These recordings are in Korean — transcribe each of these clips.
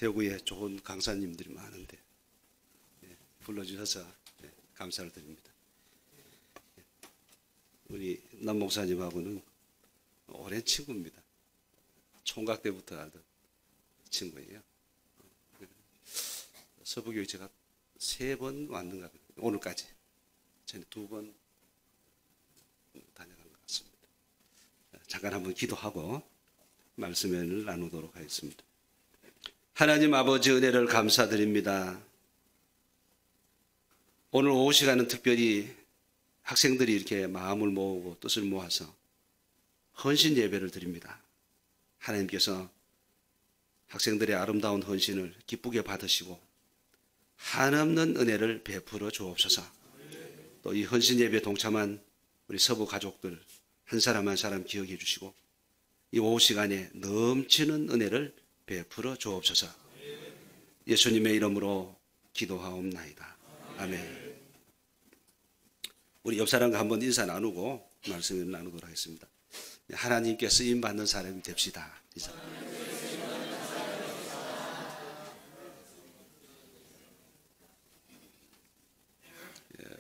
대구에 좋은 강사님들이 많은데 불러주셔서 감사를 드립니다. 우리 남 목사님하고는 오랜 친구입니다. 총각 때부터 알던 친구예요. 서부교회 제가 3번 왔는가 봐요. 오늘까지 전에 2번 다녀간 것 같습니다. 잠깐 한번 기도하고 말씀을 나누도록 하겠습니다. 하나님 아버지 은혜를 감사드립니다. 오늘 오후 시간은 특별히 학생들이 이렇게 마음을 모으고 뜻을 모아서 헌신 예배를 드립니다. 하나님께서 학생들의 아름다운 헌신을 기쁘게 받으시고 한없는 은혜를 베풀어 주옵소서. 또 이 헌신 예배에 동참한 우리 서부 가족들 한 사람 한 사람 기억해 주시고 이 오후 시간에 넘치는 은혜를 베풀어 주옵소서. 예수님의 이름으로 기도하옵나이다. 아멘. 우리 옆 사람과 한번 인사 나누고 말씀을 나누도록 하겠습니다. 하나님께 쓰임 받는 사람이 됩시다.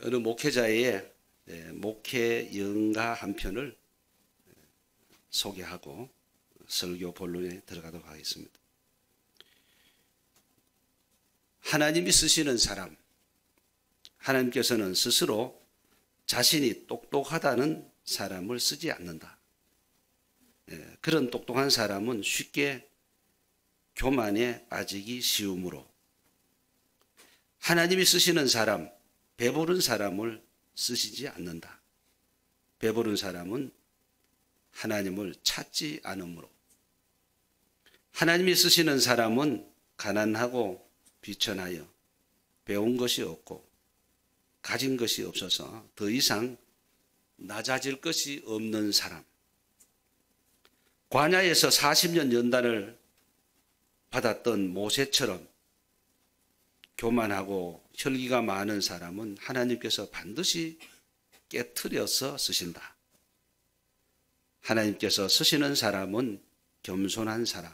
어느 목회자의 목회 연가 한 편을 소개하고 설교 본론에 들어가도록 하겠습니다. 하나님이 쓰시는 사람, 하나님께서는 스스로 자신이 똑똑하다는 사람을 쓰지 않는다. 그런 똑똑한 사람은 쉽게 교만에 빠지기 쉬우므로 하나님이 쓰시는 사람, 배부른 사람을 쓰시지 않는다. 배부른 사람은 하나님을 찾지 않으므로 하나님이 쓰시는 사람은 가난하고 비천하여 배운 것이 없고 가진 것이 없어서 더 이상 낮아질 것이 없는 사람. 광야에서 40년 연단을 받았던 모세처럼 교만하고 혈기가 많은 사람은 하나님께서 반드시 깨트려서 쓰신다. 하나님께서 쓰시는 사람은 겸손한 사람,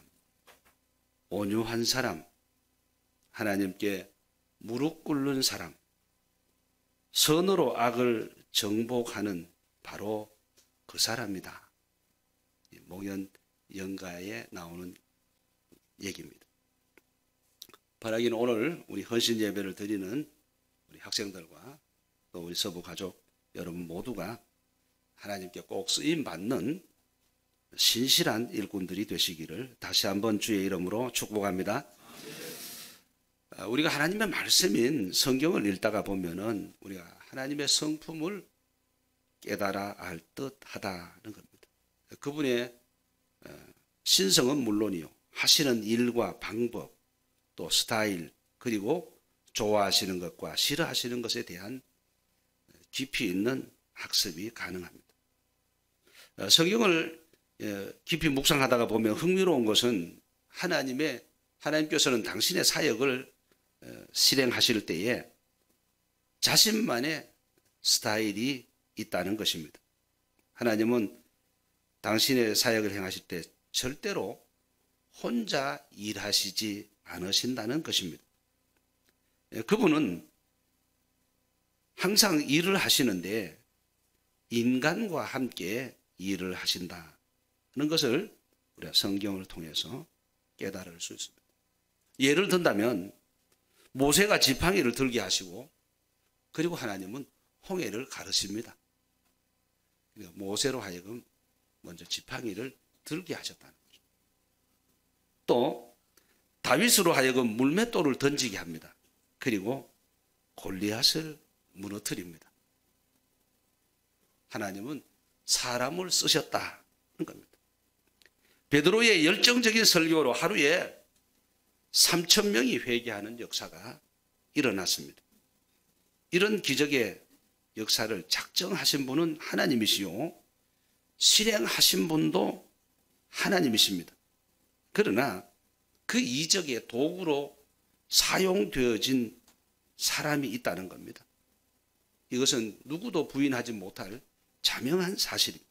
온유한 사람, 하나님께 무릎 꿇는 사람, 선으로 악을 정복하는 바로 그 사람이다. 목연 연가에 나오는 얘기입니다. 바라기는 오늘 우리 헌신 예배를 드리는 우리 학생들과 또 우리 서부 가족 여러분 모두가 하나님께 꼭 쓰임 받는 신실한 일꾼들이 되시기를 다시 한번 주의 이름으로 축복합니다. 우리가 하나님의 말씀인 성경을 읽다가 보면은 우리가 하나님의 성품을 깨달아 알 듯하다는 겁니다. 그분의 신성은 물론이요, 하시는 일과 방법, 또 스타일, 그리고 좋아하시는 것과 싫어하시는 것에 대한 깊이 있는 학습이 가능합니다. 성경을 깊이 묵상하다가 보면 흥미로운 것은 하나님께서는 당신의 사역을 실행하실 때에 자신만의 스타일이 있다는 것입니다. 하나님은 당신의 사역을 행하실 때 절대로 혼자 일하시지 않으신다는 것입니다. 그분은 항상 일을 하시는데 인간과 함께 일을 하신다는 것을 우리가 성경을 통해서 깨달을 수 있습니다. 예를 든다면 모세가 지팡이를 들게 하시고 그리고 하나님은 홍해를 가르십니다. 모세로 하여금 먼저 지팡이를 들게 하셨다는 거죠. 또 다윗으로 하여금 물맷돌을 던지게 합니다. 그리고 골리앗을 무너뜨립니다. 하나님은 사람을 쓰셨다는 겁니다. 베드로의 열정적인 설교로 하루에 3,000명이 회개하는 역사가 일어났습니다. 이런 기적의 역사를 작정하신 분은 하나님이시요, 실행하신 분도 하나님이십니다. 그러나 그 이적의 도구로 사용되어진 사람이 있다는 겁니다. 이것은 누구도 부인하지 못할 자명한 사실입니다.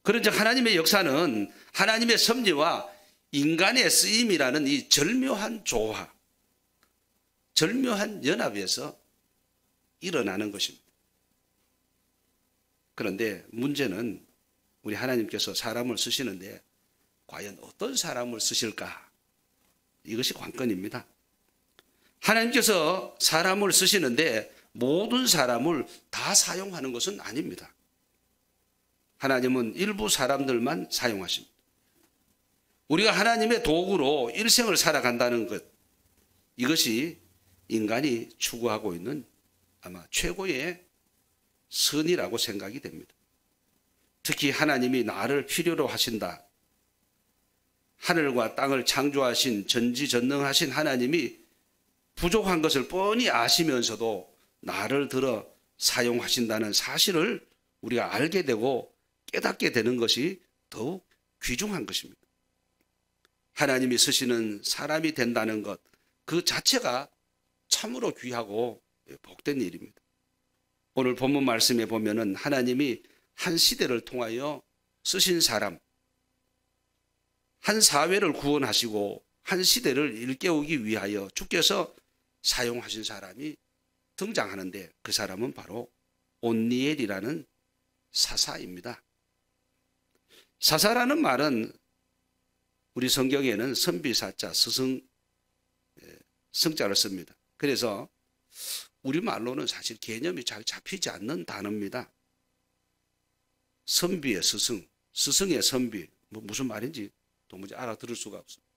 그런즉 하나님의 역사는 하나님의 섭리와 인간의 쓰임이라는 이 절묘한 조화, 절묘한 연합에서 일어나는 것입니다. 그런데 문제는 우리 하나님께서 사람을 쓰시는데 과연 어떤 사람을 쓰실까? 이것이 관건입니다. 하나님께서 사람을 쓰시는데 모든 사람을 다 사용하는 것은 아닙니다. 하나님은 일부 사람들만 사용하십니다. 우리가 하나님의 도구로 일생을 살아간다는 것, 이것이 인간이 추구하고 있는 아마 최고의 선이라고 생각이 됩니다. 특히 하나님이 나를 필요로 하신다. 하늘과 땅을 창조하신 전지전능하신 하나님이 부족한 것을 뻔히 아시면서도 나를 들어 사용하신다는 사실을 우리가 알게 되고 깨닫게 되는 것이 더욱 귀중한 것입니다. 하나님이 쓰시는 사람이 된다는 것, 그 자체가 참으로 귀하고 복된 일입니다. 오늘 본문 말씀에 보면은 하나님이 한 시대를 통하여 쓰신 사람, 한 사회를 구원하시고 한 시대를 일깨우기 위하여 주께서 사용하신 사람이 등장하는데 그 사람은 바로 온니엘이라는 사사입니다. 사사라는 말은 우리 성경에는 선비사자, 스승, 성자를 씁니다. 그래서 우리말로는 사실 개념이 잘 잡히지 않는 단어입니다. 선비의 스승, 스승의 선비, 무슨 말인지 도무지 알아들을 수가 없습니다.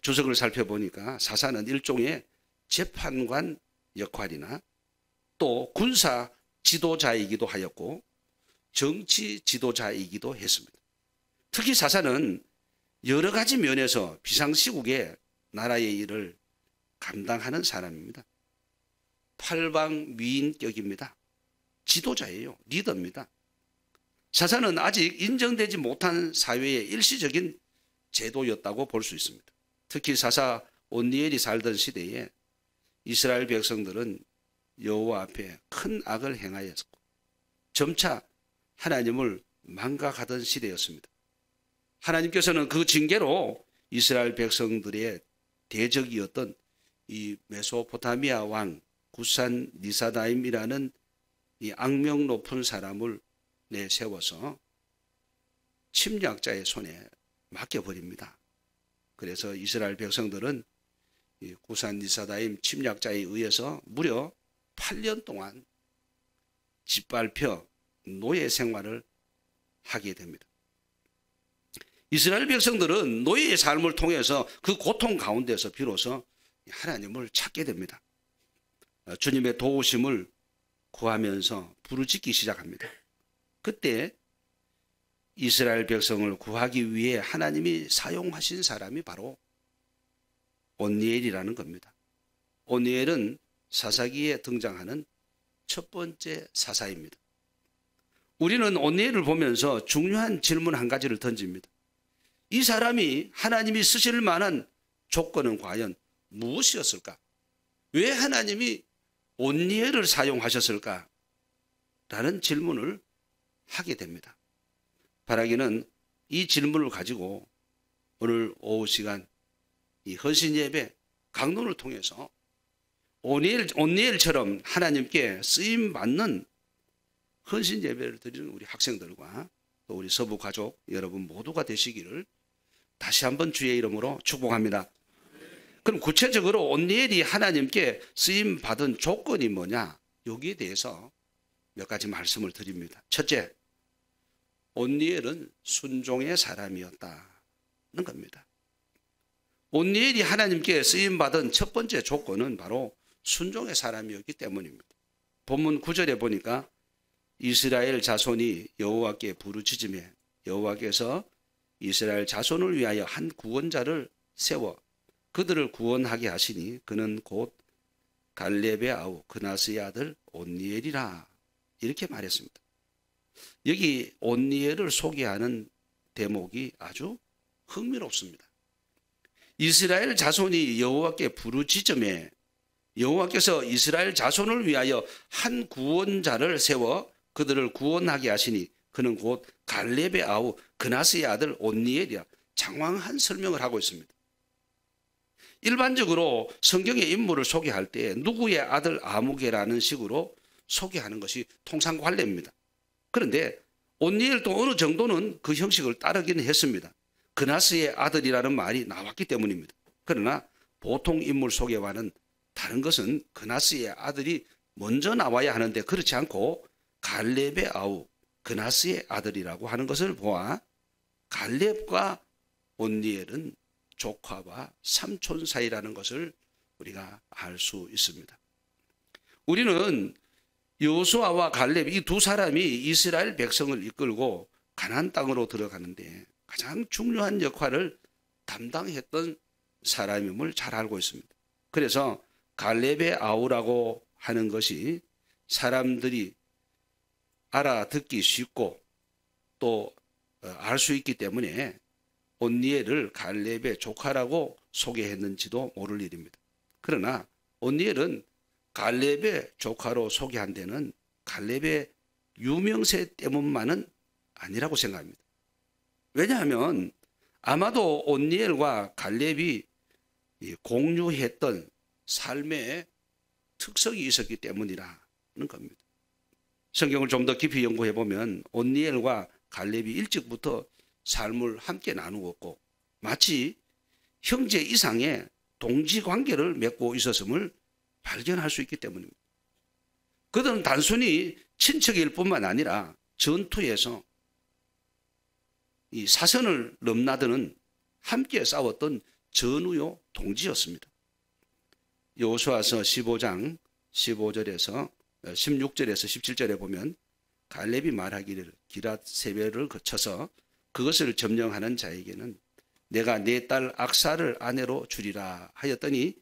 주석을 살펴보니까 사사는 일종의 재판관 역할이나 또 군사 지도자이기도 하였고 정치 지도자이기도 했습니다. 특히 사사는 여러 가지 면에서 비상시국에 나라의 일을 감당하는 사람입니다. 팔방미인격입니다. 지도자예요. 리더입니다. 사사는 아직 인정되지 못한 사회의 일시적인 제도였다고 볼 수 있습니다. 특히 사사 온니엘이 살던 시대에 이스라엘 백성들은 여호와 앞에 큰 악을 행하였고 점차 하나님을 망각하던 시대였습니다. 하나님께서는 그 징계로 이스라엘 백성들의 대적이었던 이 메소포타미아 왕 구산 니사다임이라는 이 악명 높은 사람을 내세워서 침략자의 손에 맡겨버립니다. 그래서 이스라엘 백성들은 이 구산 니사다임 침략자에 의해서 무려 8년 동안 짓밟혀 노예 생활을 하게 됩니다. 이스라엘 백성들은 노예의 삶을 통해서 그 고통 가운데서 비로소 하나님을 찾게 됩니다. 주님의 도우심을 구하면서 부르짖기 시작합니다. 그때 이스라엘 백성을 구하기 위해 하나님이 사용하신 사람이 바로 온니엘이라는 겁니다. 온니엘은 사사기에 등장하는 첫 번째 사사입니다. 우리는 온니엘을 보면서 중요한 질문 한 가지를 던집니다. 이 사람이 하나님이 쓰실 만한 조건은 과연 무엇이었을까? 왜 하나님이 온니엘을 사용하셨을까? 라는 질문을 하게 됩니다. 바라기는 이 질문을 가지고 오늘 오후 시간 이 헌신 예배 강론을 통해서 온니엘처럼 하나님께 쓰임 받는 헌신 예배를 드리는 우리 학생들과 또 우리 서부 가족 여러분 모두가 되시기를 다시 한번 주의 이름으로 축복합니다. 그럼 구체적으로 온니엘이 하나님께 쓰임 받은 조건이 뭐냐? 여기에 대해서 몇 가지 말씀을 드립니다. 첫째, 온니엘은 순종의 사람이었다는 겁니다. 온니엘이 하나님께 쓰임 받은 첫 번째 조건은 바로 순종의 사람이었기 때문입니다. 본문 9절에 보니까 이스라엘 자손이 여호와께 부르짖으며 여호와께서 이스라엘 자손을 위하여 한 구원자를 세워 그들을 구원하게 하시니 그는 곧 갈렙의 아우 그나스의 아들 온니엘이라 이렇게 말했습니다. 여기 온니엘을 소개하는 대목이 아주 흥미롭습니다. 이스라엘 자손이 여호와께 부르짖으며 여호와께서 이스라엘 자손을 위하여 한 구원자를 세워 그들을 구원하게 하시니 그는 곧 갈렙의 아우 그나스의 아들 온니엘이라. 장황한 설명을 하고 있습니다. 일반적으로 성경의 인물을 소개할 때 누구의 아들 아무개라는 식으로 소개하는 것이 통상 관례입니다. 그런데 온니엘도 어느 정도는 그 형식을 따르기는 했습니다. 그나스의 아들이라는 말이 나왔기 때문입니다. 그러나 보통 인물 소개와는 다른 것은 그나스의 아들이 먼저 나와야 하는데 그렇지 않고 갈렙의 아우 그나스의 아들이라고 하는 것을 보아 갈렙과 온니엘은 조카와 삼촌 사이라는 것을 우리가 알 수 있습니다. 우리는 여호수아와 갈렙 이 두 사람이 이스라엘 백성을 이끌고 가나안 땅으로 들어가는데 가장 중요한 역할을 담당했던 사람임을 잘 알고 있습니다. 그래서 갈렙의 아우라고 하는 것이 사람들이 알아듣기 쉽고 또 알 수 있기 때문에 온니엘을 갈렙의 조카라고 소개했는지도 모를 일입니다. 그러나 온니엘은 갈렙의 조카로 소개한 데는 갈렙의 유명세 때문만은 아니라고 생각합니다. 왜냐하면 아마도 온니엘과 갈렙이 공유했던 삶의 특성이 있었기 때문이라는 겁니다. 성경을 좀 더 깊이 연구해 보면 온니엘과 갈렙이 일찍부터 삶을 함께 나누었고 마치 형제 이상의 동지 관계를 맺고 있었음을 발견할 수 있기 때문입니다. 그들은 단순히 친척일 뿐만 아니라 전투에서 이 사선을 넘나드는 함께 싸웠던 전우요 동지였습니다. 여호수아서 15장 16절에서 17절에 보면 갈렙이 말하기를 기랏 세벨을 거쳐서 그것을 점령하는 자에게는 내가 내 딸 악사를 아내로 주리라 하였더니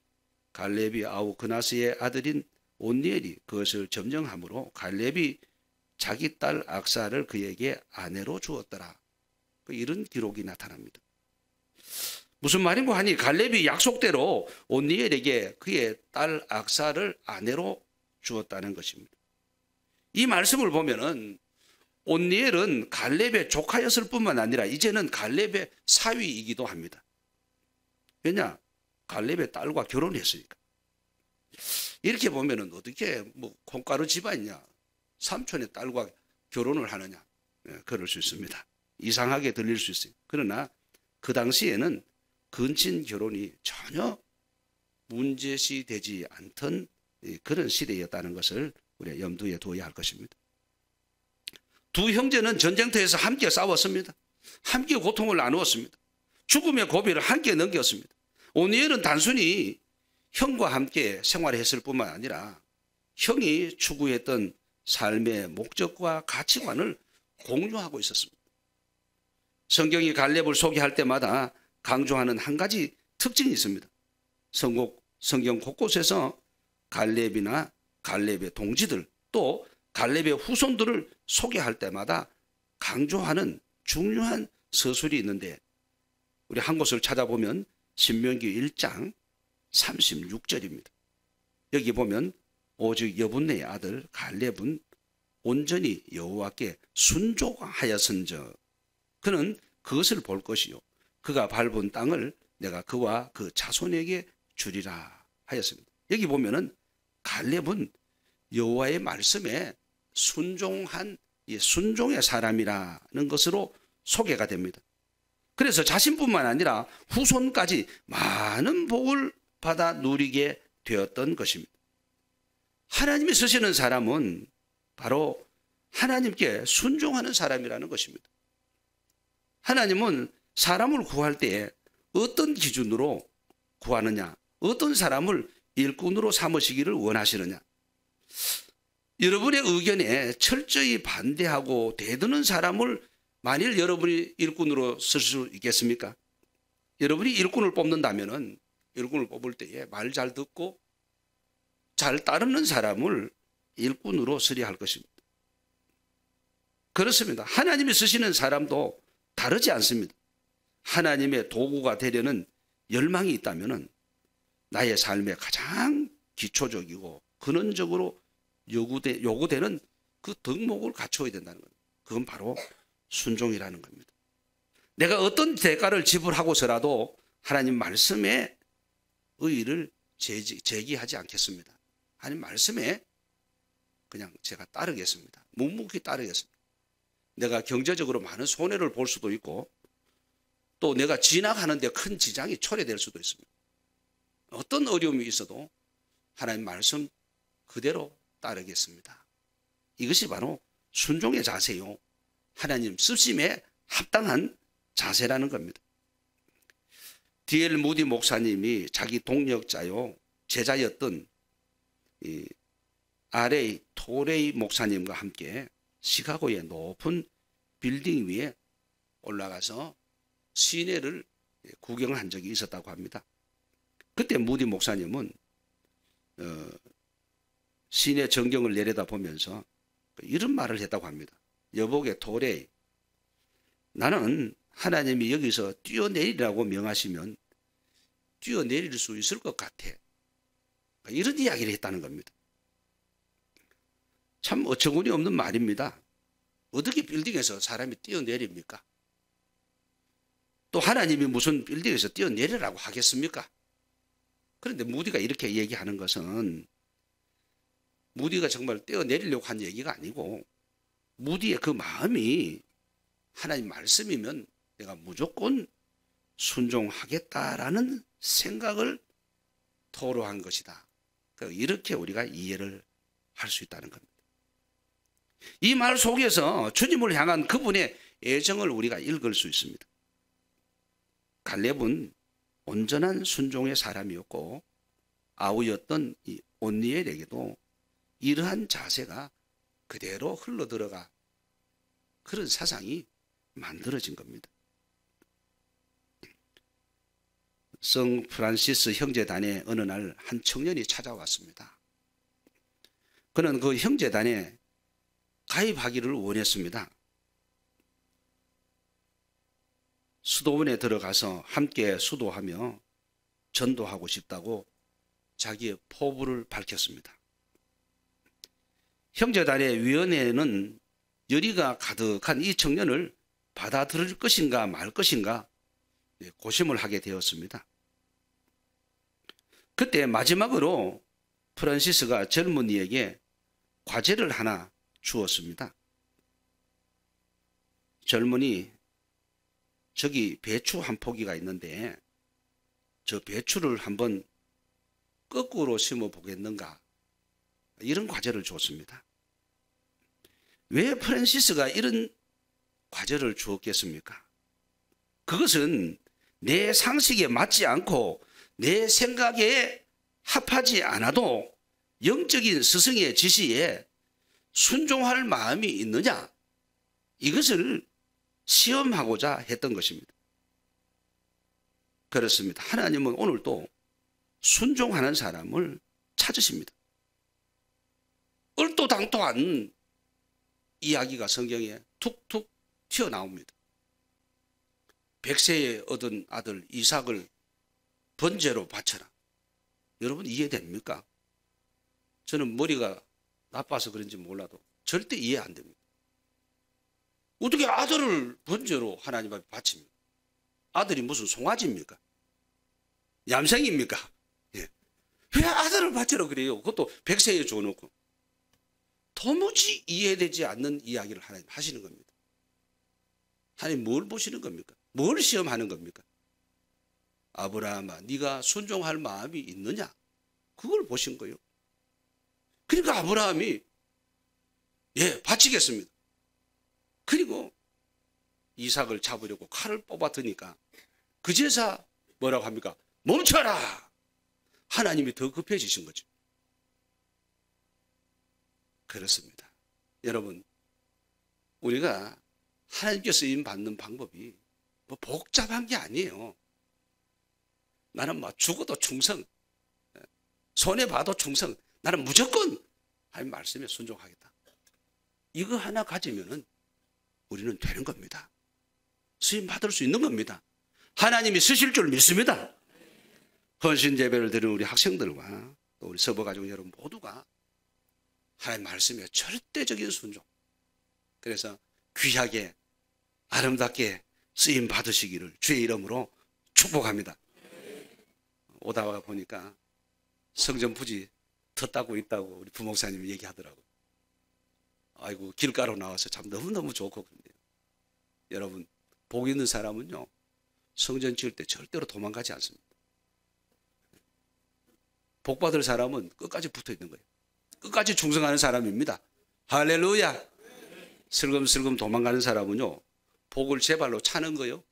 갈렙이 아우 그나스의 아들인 온니엘이 그것을 점령함으로 갈렙이 자기 딸 악사를 그에게 아내로 주었더라. 이런 기록이 나타납니다. 무슨 말인고 하니 갈렙이 약속대로 온니엘에게 그의 딸 악사를 아내로 주었다는 것입니다. 이 말씀을 보면은 온니엘은 갈렙의 조카였을 뿐만 아니라 이제는 갈렙의 사위이기도 합니다. 왜냐? 갈렙의 딸과 결혼했으니까. 이렇게 보면은 어떻게 콩가루 집안이냐? 삼촌의 딸과 결혼을 하느냐? 그럴 수 있습니다. 이상하게 들릴 수 있어요. 그러나 그 당시에는 근친 결혼이 전혀 문제시 되지 않던 그런 시대였다는 것을 우리가 염두에 두어야 할 것입니다. 두 형제는 전쟁터에서 함께 싸웠습니다. 함께 고통을 나누었습니다. 죽음의 고비를 함께 넘겼습니다. 온니엘은 단순히 형과 함께 생활했을 뿐만 아니라 형이 추구했던 삶의 목적과 가치관을 공유하고 있었습니다. 성경이 갈렙을 소개할 때마다 강조하는 한 가지 특징이 있습니다. 성경 곳곳에서 갈렙이나 갈렙의 동지들 또 갈렙의 후손들을 소개할 때마다 강조하는 중요한 서술이 있는데 우리 한 곳을 찾아보면 신명기 1장 36절입니다. 여기 보면 오직 여분네의 아들 갈렙은 온전히 여호와께 순종하였은즉 그는 그것을 볼 것이요 그가 밟은 땅을 내가 그와 그 자손에게 주리라 하였습니다. 여기 보면은 갈렙은 여호와의 말씀에 순종한 순종의 사람이라는 것으로 소개가 됩니다. 그래서 자신뿐만 아니라 후손까지 많은 복을 받아 누리게 되었던 것입니다. 하나님이 쓰시는 사람은 바로 하나님께 순종하는 사람이라는 것입니다. 하나님은 사람을 구할 때 어떤 기준으로 구하느냐, 어떤 사람을 일꾼으로 삼으시기를 원하시느냐. 여러분의 의견에 철저히 반대하고 대드는 사람을 만일 여러분이 일꾼으로 쓸 수 있겠습니까? 여러분이 일꾼을 뽑는다면은 일꾼을 뽑을 때에 말 잘 듣고 잘 따르는 사람을 일꾼으로 쓰려 할 것입니다. 그렇습니다. 하나님이 쓰시는 사람도 다르지 않습니다. 하나님의 도구가 되려는 열망이 있다면은 나의 삶에 가장 기초적이고 근원적으로 요구되는 그 덕목을 갖춰야 된다는 겁니다. 그건 바로 순종이라는 겁니다. 내가 어떤 대가를 지불하고서라도 하나님 말씀에 의의를 제기하지 않겠습니다. 하나님 말씀에 그냥 제가 따르겠습니다. 묵묵히 따르겠습니다. 내가 경제적으로 많은 손해를 볼 수도 있고 또 내가 지나가는데 큰 지장이 초래될 수도 있습니다. 어떤 어려움이 있어도 하나님 말씀 그대로 따르겠습니다. 이것이 바로 순종의 자세요. 하나님 쓰심에 합당한 자세라는 겁니다. D.L. 무디 목사님이 자기 동역자요 제자였던 R.A. 토레이 목사님과 함께 시카고의 높은 빌딩 위에 올라가서 시내를 구경한 적이 있었다고 합니다. 그때 무디 목사님은 시내 전경을 내려다보면서 이런 말을 했다고 합니다. 여보게 토레이, 나는 하나님이 여기서 뛰어내리라고 명하시면 뛰어내릴 수 있을 것 같아. 이런 이야기를 했다는 겁니다. 참 어처구니 없는 말입니다. 어떻게 빌딩에서 사람이 뛰어내립니까? 또 하나님이 무슨 빌딩에서 뛰어내리라고 하겠습니까? 그런데 무디가 이렇게 얘기하는 것은 무디가 정말 뛰어내리려고 한 얘기가 아니고 무디의 그 마음이 하나님 말씀이면 내가 무조건 순종하겠다라는 생각을 토로한 것이다. 이렇게 우리가 이해를 할 수 있다는 겁니다. 이 말 속에서 주님을 향한 그분의 애정을 우리가 읽을 수 있습니다. 갈렙은 온전한 순종의 사람이었고 아우였던 이 온니엘에게도 이러한 자세가 그대로 흘러들어가 그런 사상이 만들어진 겁니다. 성 프란시스 형제단에 어느 날 한 청년이 찾아왔습니다. 그는 그 형제단에 가입하기를 원했습니다. 수도원에 들어가서 함께 수도하며 전도하고 싶다고 자기의 포부를 밝혔습니다. 형제단의 위원회는 열의가 가득한 이 청년을 받아들일 것인가 말 것인가 고심을 하게 되었습니다. 그때 마지막으로 프란시스가 젊은이에게 과제를 하나 주었습니다. 젊은이, 저기 배추 한 포기가 있는데 저 배추를 한번 거꾸로 심어 보겠는가? 이런 과제를 줬습니다. 왜 프란시스가 이런 과제를 주었겠습니까? 그것은 내 상식에 맞지 않고 내 생각에 합하지 않아도 영적인 스승의 지시에 순종할 마음이 있느냐, 이것을 시험하고자 했던 것입니다. 그렇습니다. 하나님은 오늘도 순종하는 사람을 찾으십니다. 얼토당토한 이야기가 성경에 툭툭 튀어나옵니다. 100세에 얻은 아들 이삭을 번제로 바쳐라. 여러분 이해됩니까? 저는 머리가 나빠서 그런지 몰라도 절대 이해 안 됩니다. 어떻게 아들을 번제로 하나님 앞에 바칩니까? 아들이 무슨 송아지입니까? 얌생입니까? 예. 왜 아들을 바치라고 그래요? 그것도 100세에 줘놓고. 도무지 이해되지 않는 이야기를 하나님 하시는 겁니다. 하나님 뭘 보시는 겁니까? 뭘 시험하는 겁니까? 아브라함아, 네가 순종할 마음이 있느냐? 그걸 보신 거예요. 그러니까 아브라함이 바치겠습니다. 그리고 이삭을 잡으려고 칼을 뽑아드니까 그제서 뭐라고 합니까? 멈춰라! 하나님이 더 급해지신 거죠. 그렇습니다. 여러분, 우리가 하나님께 쓰임 받는 방법이 뭐 복잡한 게 아니에요. 나는 뭐 죽어도 충성, 손해봐도 충성, 나는 무조건 하나님 말씀에 순종하겠다. 이거 하나 가지면은 우리는 되는 겁니다. 쓰임 받을 수 있는 겁니다. 하나님이 쓰실 줄 믿습니다. 헌신 예배를 드리는 우리 학생들과 또 우리 서버가족 여러분 모두가 하나님 말씀에 절대적인 순종, 그래서 귀하게 아름답게 쓰임 받으시기를 주의 이름으로 축복합니다. 오다가 보니까 성전 부지 텄다고 있다고 우리 부목사님이 얘기하더라고요. 아이고, 길가로 나와서 참 너무너무 좋고 그런데요. 여러분, 복 있는 사람은요, 성전 지을 때 절대로 도망가지 않습니다. 복 받을 사람은 끝까지 붙어 있는 거예요. 끝까지 충성하는 사람입니다. 할렐루야. 슬금슬금 도망가는 사람은요, 복을 제 발로 차는 거예요.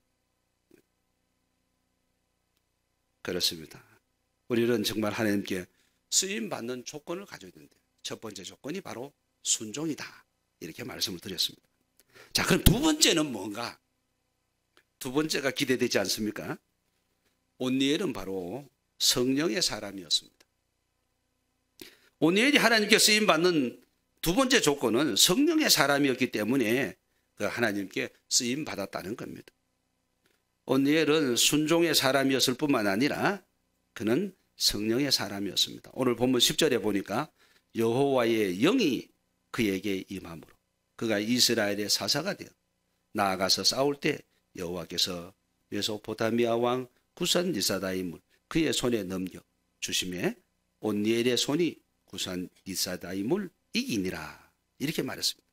그렇습니다. 우리는 정말 하나님께 쓰임받는 조건을 가져야 되는데, 첫 번째 조건이 바로 순종이다, 이렇게 말씀을 드렸습니다. 자, 그럼 두 번째는 뭔가? 두 번째가 기대되지 않습니까? 온니엘은 바로 성령의 사람이었습니다. 온니엘이 하나님께 쓰임받는 두 번째 조건은 성령의 사람이었기 때문에 그 하나님께 쓰임받았다는 겁니다. 온니엘은 순종의 사람이었을 뿐만 아니라 그는 성령의 사람이었습니다. 오늘 본문 10절에 보니까 여호와의 영이 그에게 임함으로 그가 이스라엘의 사사가 되어 나아가서 싸울 때 여호와께서 메소포타미아 왕 구산 리사다임을 그의 손에 넘겨 주심에 온니엘의 손이 구산 리사다임을 이기니라, 이렇게 말했습니다.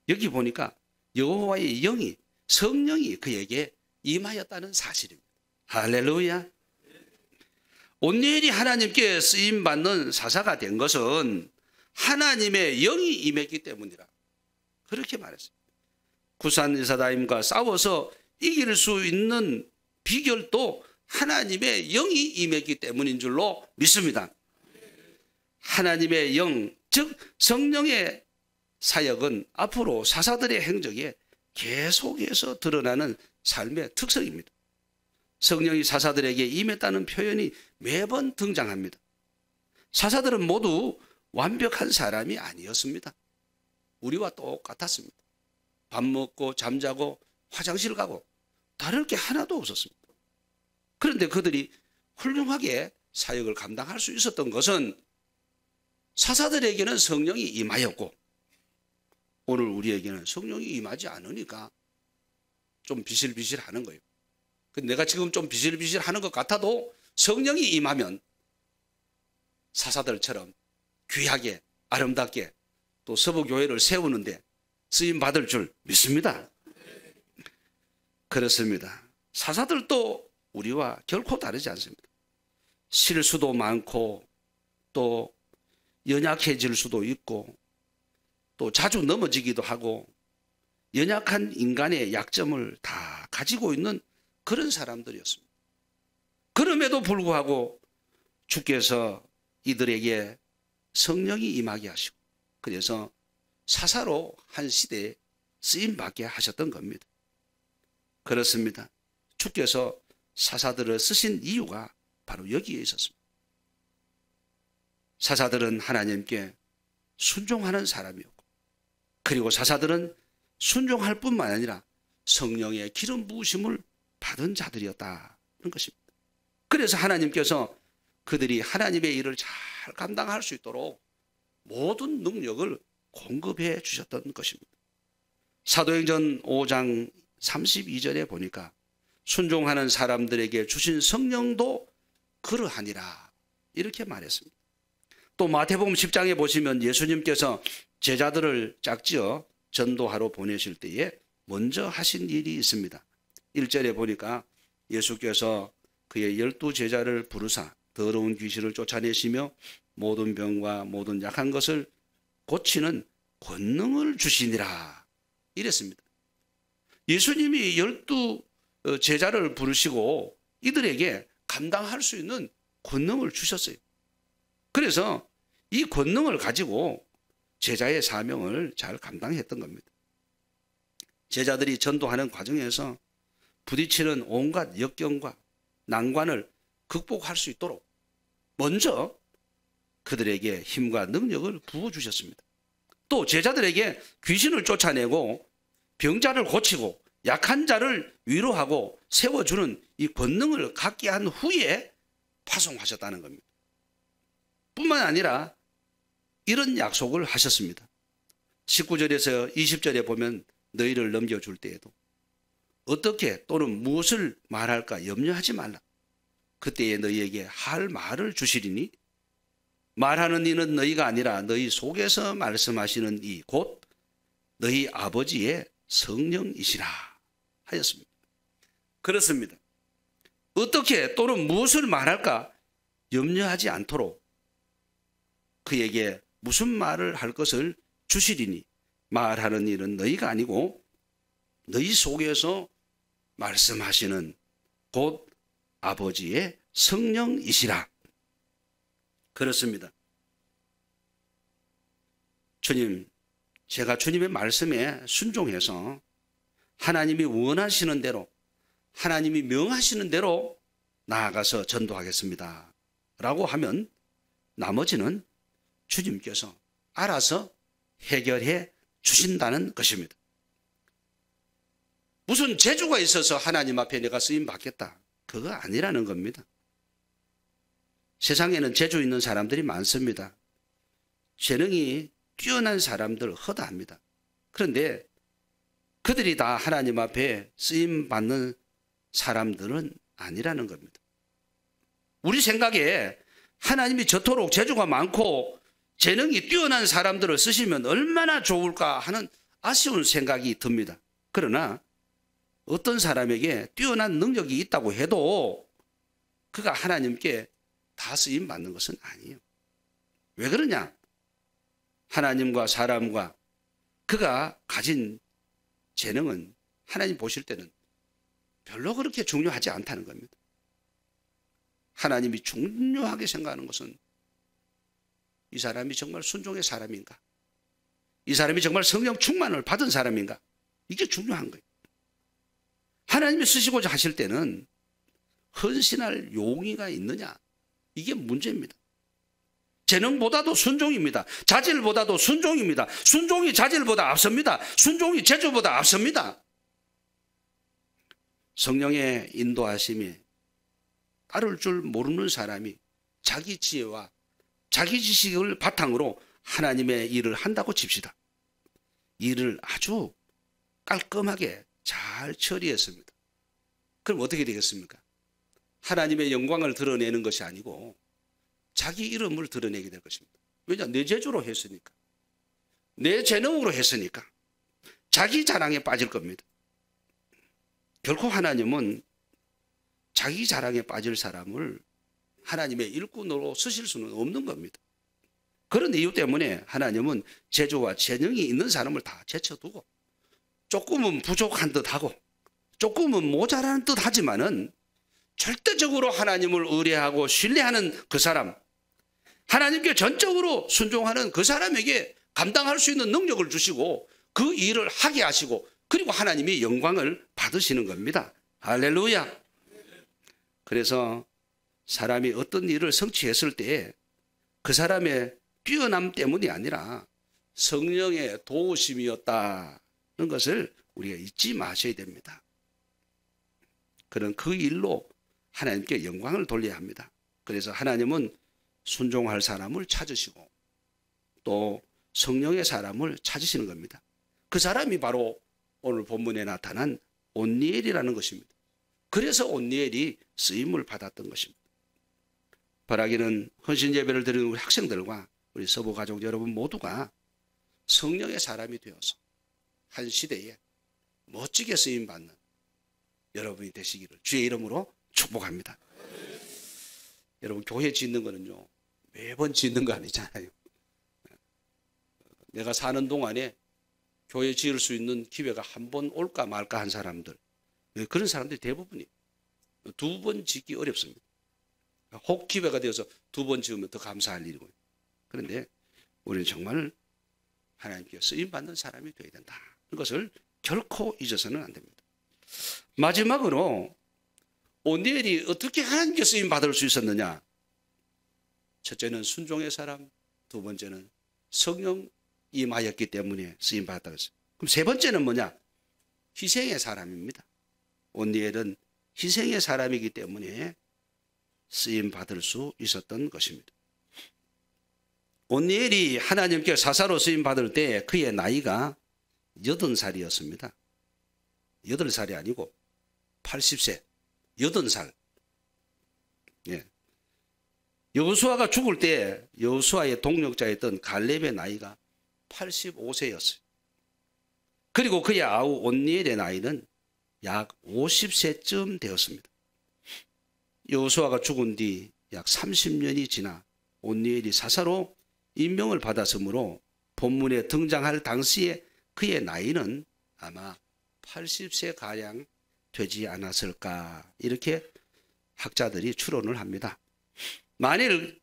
여기 보니까 여호와의 영이, 성령이 그에게 임하였다는 사실입니다. 할렐루야. 온니엘이 하나님께 쓰임받는 사사가 된 것은 하나님의 영이 임했기 때문이라, 그렇게 말했습니다. 구산 리사다임과 싸워서 이길 수 있는 비결도 하나님의 영이 임했기 때문인 줄로 믿습니다. 하나님의 영, 즉 성령의 사역은 앞으로 사사들의 행적에 계속해서 드러나는 삶의 특성입니다. 성령이 사사들에게 임했다는 표현이 매번 등장합니다. 사사들은 모두 완벽한 사람이 아니었습니다. 우리와 똑같았습니다. 밥 먹고 잠자고 화장실 가고 다를 게 하나도 없었습니다. 그런데 그들이 훌륭하게 사역을 감당할 수 있었던 것은 사사들에게는 성령이 임하였고, 오늘 우리에게는 성령이 임하지 않으니까 좀 비실비실하는 거예요. 내가 지금 좀 비실비실하는 것 같아도 성령이 임하면 사사들처럼 귀하게 아름답게 또 서부교회를 세우는데 쓰임받을 줄 믿습니다. 그렇습니다. 사사들도 우리와 결코 다르지 않습니다. 실수도 많고 또 연약해질 수도 있고 또 자주 넘어지기도 하고 연약한 인간의 약점을 다 가지고 있는 그런 사람들이었습니다. 그럼에도 불구하고 주께서 이들에게 성령이 임하게 하시고 그래서 사사로 한 시대에 쓰임받게 하셨던 겁니다. 그렇습니다. 주께서 사사들을 쓰신 이유가 바로 여기에 있었습니다. 사사들은 하나님께 순종하는 사람이었고, 그리고 사사들은 순종할 뿐만 아니라 성령의 기름 부으심을 받은 자들이었다는 것입니다. 그래서 하나님께서 그들이 하나님의 일을 잘 감당할 수 있도록 모든 능력을 공급해 주셨던 것입니다. 사도행전 5장 32절에 보니까 순종하는 사람들에게 주신 성령도 그러하니라, 이렇게 말했습니다. 또 마태복음 10장에 보시면 예수님께서 제자들을 짝지어 전도하러 보내실 때에 먼저 하신 일이 있습니다. 1절에 보니까 예수께서 그의 12제자를 부르사 더러운 귀신을 쫓아내시며 모든 병과 모든 약한 것을 고치는 권능을 주시니라, 이랬습니다. 예수님이 12제자를 부르시고 이들에게 감당할 수 있는 권능을 주셨어요. 그래서 이 권능을 가지고 제자의 사명을 잘 감당했던 겁니다. 제자들이 전도하는 과정에서 부딪히는 온갖 역경과 난관을 극복할 수 있도록 먼저 그들에게 힘과 능력을 부어주셨습니다. 또 제자들에게 귀신을 쫓아내고 병자를 고치고 약한 자를 위로하고 세워주는 이 권능을 갖게 한 후에 파송하셨다는 겁니다. 뿐만 아니라 이런 약속을 하셨습니다. 19절에서 20절에 보면 너희를 넘겨줄 때에도 어떻게 또는 무엇을 말할까 염려하지 말라. 그때에 너희에게 할 말을 주시리니 말하는 이는 너희가 아니라 너희 속에서 말씀하시는 이 곧 너희 아버지의 성령이시라 하였습니다. 그렇습니다. 어떻게 또는 무엇을 말할까 염려하지 않도록 그에게 무슨 말을 할 것을 주시리니 말하는 일은 너희가 아니고 너희 속에서 말씀하시는 곧 아버지의 성령이시라. 그렇습니다. 주님, 제가 주님의 말씀에 순종해서 하나님이 원하시는 대로 하나님이 명하시는 대로 나아가서 전도하겠습니다 라고 하면 나머지는 주님께서 알아서 해결해 주신다는 것입니다. 무슨 재주가 있어서 하나님 앞에 내가 쓰임 받겠다, 그거 아니라는 겁니다. 세상에는 재주 있는 사람들이 많습니다. 재능이 뛰어난 사람들 허다합니다. 그런데 그들이 다 하나님 앞에 쓰임 받는 사람들은 아니라는 겁니다. 우리 생각에 하나님이 저토록 재주가 많고 재능이 뛰어난 사람들을 쓰시면 얼마나 좋을까 하는 아쉬운 생각이 듭니다. 그러나 어떤 사람에게 뛰어난 능력이 있다고 해도 그가 하나님께 다 쓰임 받는 것은 아니에요. 왜 그러냐? 하나님과 사람과 그가 가진 재능은 하나님 보실 때는 별로 그렇게 중요하지 않다는 겁니다. 하나님이 중요하게 생각하는 것은 이 사람이 정말 순종의 사람인가? 이 사람이 정말 성령 충만을 받은 사람인가? 이게 중요한 거예요. 하나님이 쓰시고자 하실 때는 헌신할 용의가 있느냐? 이게 문제입니다. 재능보다도 순종입니다. 자질보다도 순종입니다. 순종이 자질보다 앞섭니다. 순종이 재주보다 앞섭니다. 성령의 인도하심이 따를 줄 모르는 사람이 자기 지혜와 자기 지식을 바탕으로 하나님의 일을 한다고 칩시다. 일을 아주 깔끔하게 잘 처리했습니다. 그럼 어떻게 되겠습니까? 하나님의 영광을 드러내는 것이 아니고 자기 이름을 드러내게 될 것입니다. 왜냐? 내 재주로 했으니까, 내 재능으로 했으니까 자기 자랑에 빠질 겁니다. 결코 하나님은 자기 자랑에 빠질 사람을 하나님의 일꾼으로 쓰실 수는 없는 겁니다. 그런 이유 때문에 하나님은 재주와 재능이 있는 사람을 다 제쳐두고 조금은 부족한 듯하고 조금은 모자라는 듯하지만은 절대적으로 하나님을 의뢰하고 신뢰하는 그 사람, 하나님께 전적으로 순종하는 그 사람에게 감당할 수 있는 능력을 주시고 그 일을 하게 하시고 그리고 하나님이 영광을 받으시는 겁니다. 할렐루야. 그래서 사람이 어떤 일을 성취했을 때 그 사람의 뛰어남 때문이 아니라 성령의 도우심이었다는 것을 우리가 잊지 마셔야 됩니다. 그런 그 일로 하나님께 영광을 돌려야 합니다. 그래서 하나님은 순종할 사람을 찾으시고 또 성령의 사람을 찾으시는 겁니다. 그 사람이 바로 오늘 본문에 나타난 온니엘이라는 것입니다. 그래서 온니엘이 쓰임을 받았던 것입니다. 바라기는 헌신 예배를 드리는 우리 학생들과 우리 서부 가족 여러분 모두가 성령의 사람이 되어서 한 시대에 멋지게 쓰임 받는 여러분이 되시기를 주의 이름으로 축복합니다. 여러분, 교회 짓는 거는요 매번 짓는 거 아니잖아요. 내가 사는 동안에 교회 지을 수 있는 기회가 한 번 올까 말까 한 사람들, 그런 사람들이 대부분이 두 번 짓기 어렵습니다. 혹 기회가 되어서 두 번 지으면 더 감사할 일이고요. 그런데 우리는 정말 하나님께 쓰임받는 사람이 되어야 된다. 그것을 결코 잊어서는 안 됩니다. 마지막으로 온니엘이 어떻게 하나님께 쓰임받을 수 있었느냐? 첫째는 순종의 사람, 두 번째는 성령 임하였기 때문에 쓰임받았다고 했어요. 그럼 세 번째는 뭐냐? 희생의 사람입니다. 온니엘은 희생의 사람이기 때문에 쓰임받을 수 있었던 것입니다. 온니엘이 하나님께 사사로 쓰임받을 때 그의 나이가 80살이었습니다. 8살이 아니고 80세, 80살. 예. 여호수아가 죽을 때 여호수아의 동력자였던 갈렙의 나이가 85세였어요. 그리고 그의 아우 온니엘의 나이는 약 50세쯤 되었습니다. 여호수아가 죽은 뒤 약 30년이 지나 온니엘이 사사로 임명을 받았으므로 본문에 등장할 당시에 그의 나이는 아마 80세가량 되지 않았을까, 이렇게 학자들이 추론을 합니다. 만일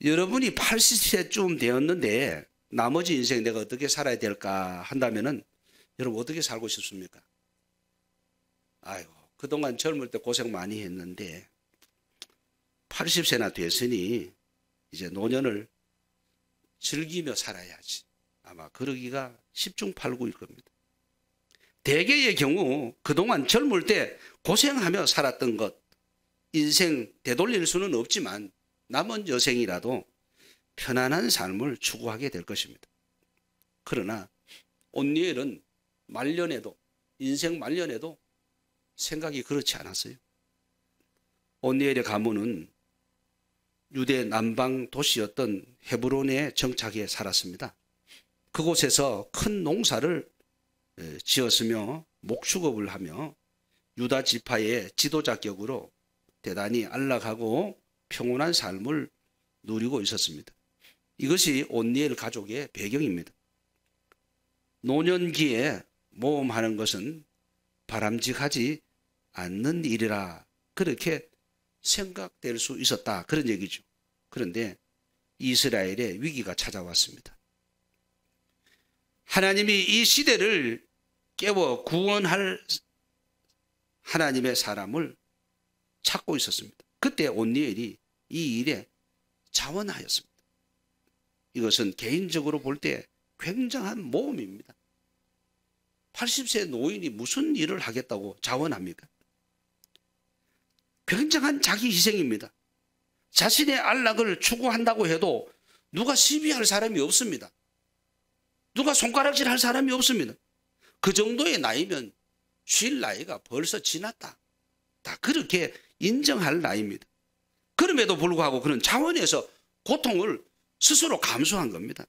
여러분이 80세쯤 되었는데 나머지 인생 내가 어떻게 살아야 될까 한다면은 여러분 어떻게 살고 싶습니까? 아이고, 그동안 젊을 때 고생 많이 했는데 80세나 됐으니 이제 노년을 즐기며 살아야지. 아마 그러기가 10중 8구일 겁니다. 대개의 경우 그동안 젊을 때 고생하며 살았던 것, 인생 되돌릴 수는 없지만 남은 여생이라도 편안한 삶을 추구하게 될 것입니다. 그러나 온니엘은 말년에도, 인생 말년에도 생각이 그렇지 않았어요. 온니엘의 가문은 유대 남방 도시였던 헤브론에 정착해 살았습니다. 그곳에서 큰 농사를 지었으며 목축업을 하며 유다 지파의 지도자격으로 대단히 안락하고 평온한 삶을 누리고 있었습니다. 이것이 온니엘 가족의 배경입니다. 노년기에 모험하는 것은 바람직하지 않는 일이라 그렇게 생각될 수 있었다, 그런 얘기죠. 그런데 이스라엘의 위기가 찾아왔습니다. 하나님이 이 시대를 깨워 구원할 하나님의 사람을 찾고 있었습니다. 그때 온니엘이 이 일에 자원하였습니다. 이것은 개인적으로 볼 때 굉장한 모험입니다. 80세 노인이 무슨 일을 하겠다고 자원합니까? 굉장한 자기 희생입니다. 자신의 안락을 추구한다고 해도 누가 시비할 사람이 없습니다. 누가 손가락질할 사람이 없습니다. 그 정도의 나이면 쉴 나이가 벌써 지났다, 다 그렇게 인정할 나이입니다. 그럼에도 불구하고 그는 자원해서 고통을 스스로 감수한 겁니다.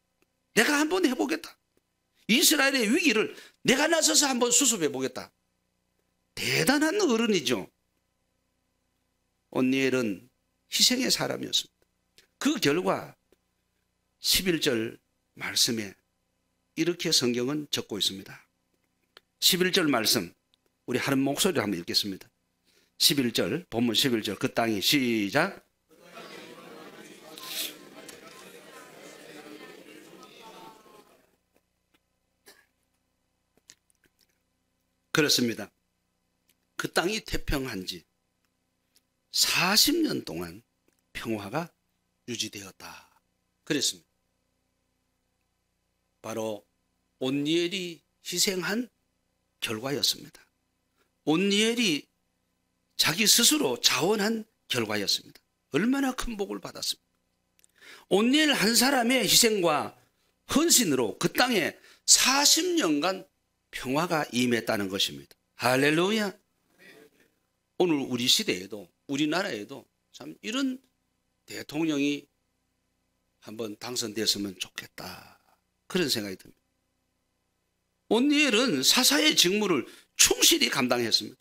내가 한번 해보겠다. 이스라엘의 위기를 내가 나서서 한번 수습해 보겠다. 대단한 어른이죠. 온니엘은 희생의 사람이었습니다. 그 결과 11절 말씀에 이렇게 성경은 적고 있습니다. 11절 말씀, 우리 한 목소리로 한번 읽겠습니다. 11절, 본문 11절, 그 땅이, 시작. 그렇습니다. 그 땅이 태평한 지 40년 동안 평화가 유지되었다, 그랬습니다. 바로 온니엘이 희생한 결과였습니다. 온니엘이 자기 스스로 자원한 결과였습니다. 얼마나 큰 복을 받았습니까? 온니엘 한 사람의 희생과 헌신으로 그 땅에 40년간 평화가 임했다는 것입니다. 할렐루야. 오늘 우리 시대에도, 우리나라에도 참 이런 대통령이 한번 당선됐으면 좋겠다, 그런 생각이 듭니다. 온니엘은 사사의 직무를 충실히 감당했습니다.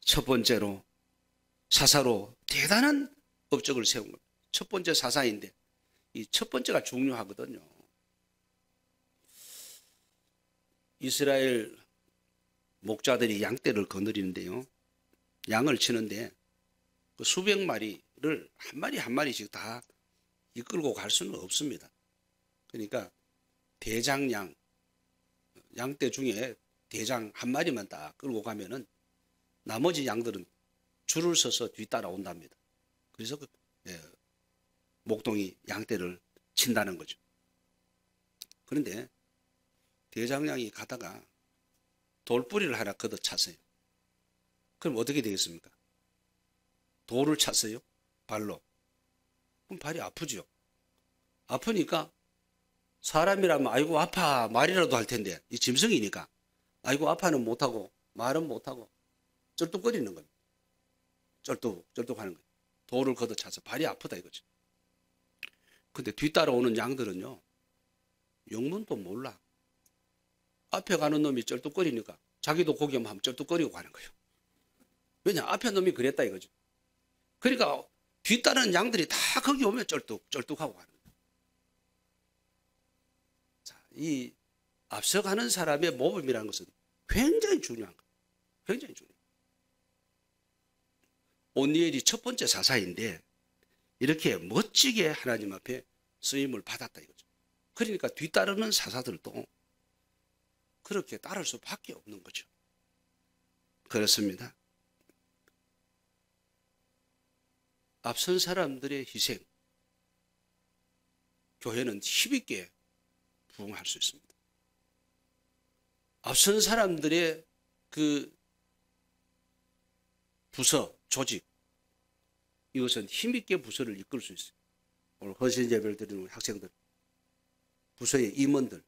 첫 번째로 사사로 대단한 업적을 세운 겁니다. 첫 번째 사사인데 이 첫 번째가 중요하거든요. 이스라엘 목자들이 양떼를 거느리는데요, 양을 치는데 그 수백 마리를 한 마리 한 마리씩 다 이끌고 갈 수는 없습니다. 그러니까 대장양, 양떼 중에 대장 한 마리만 딱 끌고 가면은 나머지 양들은 줄을 서서 뒤따라온답니다. 그래서 목동이 양떼를 친다는 거죠. 그런데 대장양이 가다가 돌뿌리를 하나 걷어찼어요. 그럼 어떻게 되겠습니까? 돌을 찼어요, 발로. 그럼 발이 아프죠. 아프니까 사람이라면 아이고 아파 말이라도 할 텐데 이 짐승이니까 아이고 아파는 못하고 말은 못하고 쩔뚝거리는 겁니다. 쩔뚝하는 거예요. 돌을 걷어차서 발이 아프다 이거죠. 근데 뒤따라오는 양들은요, 영문도 몰라. 앞에 가는 놈이 쩔뚝거리니까 자기도 고기 하면 쩔뚝거리고 가는 거예요. 왜냐? 앞에 놈이 그랬다 이거죠. 그러니까 뒤따르는 양들이 다 거기 오면 쩔뚝하고 가는 거예요. 자, 이 앞서가는 사람의 모범이라는 것은 굉장히 중요한 거예요. 굉장히 중요해요. 온니엘이 첫 번째 사사인데 이렇게 멋지게 하나님 앞에 쓰임을 받았다 이거죠. 그러니까 뒤따르는 사사들도 그렇게 따를 수밖에 없는 거죠. 그렇습니다. 앞선 사람들의 희생, 교회는 힘있게 부응할 수 있습니다. 앞선 사람들의 그 부서, 조직, 이것은 힘있게 부서를 이끌 수 있어요. 오늘 헌신 예배를 드리는 학생들, 부서의 임원들,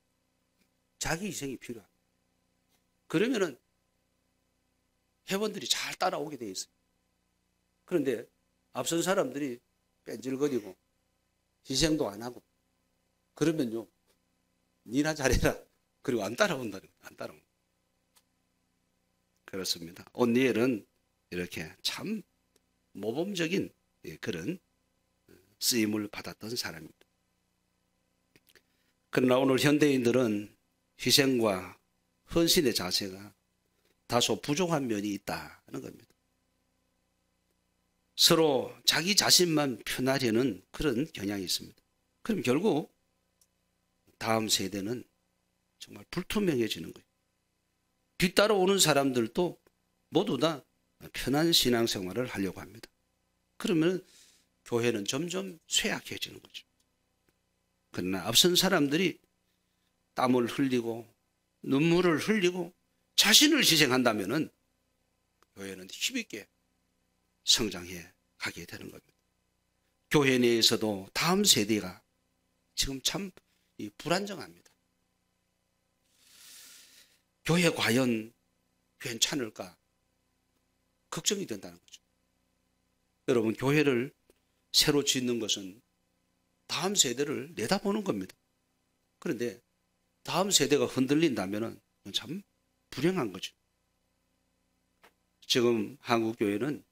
자기 희생이 필요합니다. 그러면은 회원들이 잘 따라오게 돼 있어요. 그런데 앞선 사람들이 뺀질거리고 희생도 안 하고 그러면요, 니나 잘해라. 그리고 안 따라온다는 거예요. 안 따라온다. 그렇습니다. 온니엘은 이렇게 참 모범적인 그런 쓰임을 받았던 사람입니다. 그러나 오늘 현대인들은 희생과 헌신의 자세가 다소 부족한 면이 있다는 겁니다. 서로 자기 자신만 편하려는 그런 경향이 있습니다. 그럼 결국 다음 세대는 정말 불투명해지는 거예요. 뒤따라오는 사람들도 모두 다 편한 신앙생활을 하려고 합니다. 그러면 교회는 점점 쇠약해지는 거죠. 그러나 앞선 사람들이 땀을 흘리고 눈물을 흘리고 자신을 희생한다면 교회는 힘있게 성장해 가게 되는 겁니다. 교회 내에서도 다음 세대가 지금 참 불안정합니다. 교회 과연 괜찮을까 걱정이 된다는 거죠. 여러분, 교회를 새로 짓는 것은 다음 세대를 내다보는 겁니다. 그런데 다음 세대가 흔들린다면 참 불행한 거죠. 지금 한국 교회는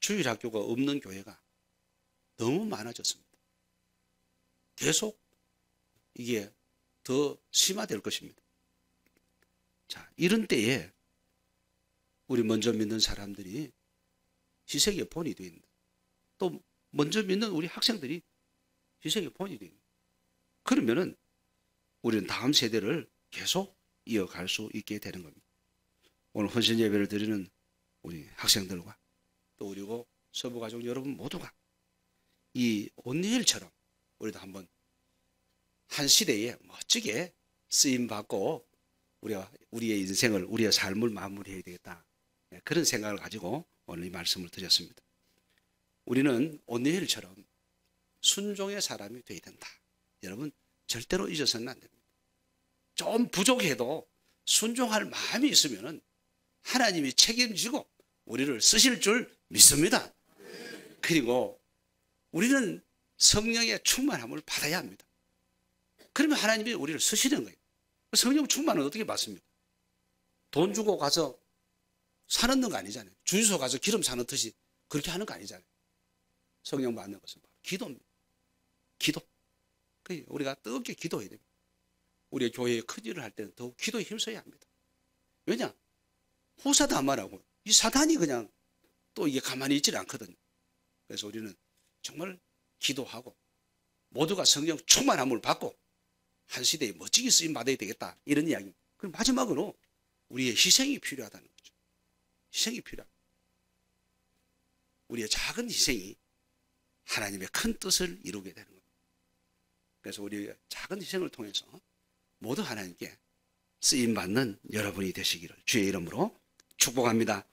주일학교가 없는 교회가 너무 많아졌습니다. 계속 이게 더 심화될 것입니다. 자, 이런 때에 우리 먼저 믿는 사람들이 희생의 본이 되어 있는다. 또 먼저 믿는 우리 학생들이 희생의 본이 되어 있는다. 그러면은 우리는 다음 세대를 계속 이어갈 수 있게 되는 겁니다. 오늘 헌신 예배를 드리는 우리 학생들과 또 우리고 서부가족 여러분 모두가 이 온니엘처럼 우리도 한번 한 시대에 멋지게 쓰임받고 우리의 인생을, 우리의 삶을 마무리해야 되겠다. 그런 생각을 가지고 오늘 이 말씀을 드렸습니다. 우리는 온니엘처럼 순종의 사람이 되어야 된다. 여러분 절대로 잊어서는 안 됩니다. 좀 부족해도 순종할 마음이 있으면 하나님이 책임지고 우리를 쓰실 줄 믿습니다. 그리고 우리는 성령의 충만함을 받아야 합니다. 그러면 하나님이 우리를 쓰시는 거예요. 성령 충만은 어떻게 받습니까? 돈 주고 가서 사는 거 아니잖아요. 주유소 가서 기름 사는 듯이 그렇게 하는 거 아니잖아요. 성령 받는 것은 바로 기도입니다. 기도. 우리가 뜨겁게 기도해야 됩니다. 우리의 교회에 큰 일을 할 때는 더욱 기도에 힘써야 합니다. 왜냐? 후사도 안 말하고 이 사단이 그냥 또 이게 가만히 있질 않거든요. 그래서 우리는 정말 기도하고 모두가 성령 충만함을 받고 한 시대에 멋지게 쓰임 받아야 되겠다, 이런 이야기입니다. 그럼 마지막으로 우리의 희생이 필요하다는 거죠. 희생이 필요합니다. 우리의 작은 희생이 하나님의 큰 뜻을 이루게 되는 겁니다. 그래서 우리의 작은 희생을 통해서 모두 하나님께 쓰임 받는 여러분이 되시기를 주의 이름으로 축복합니다.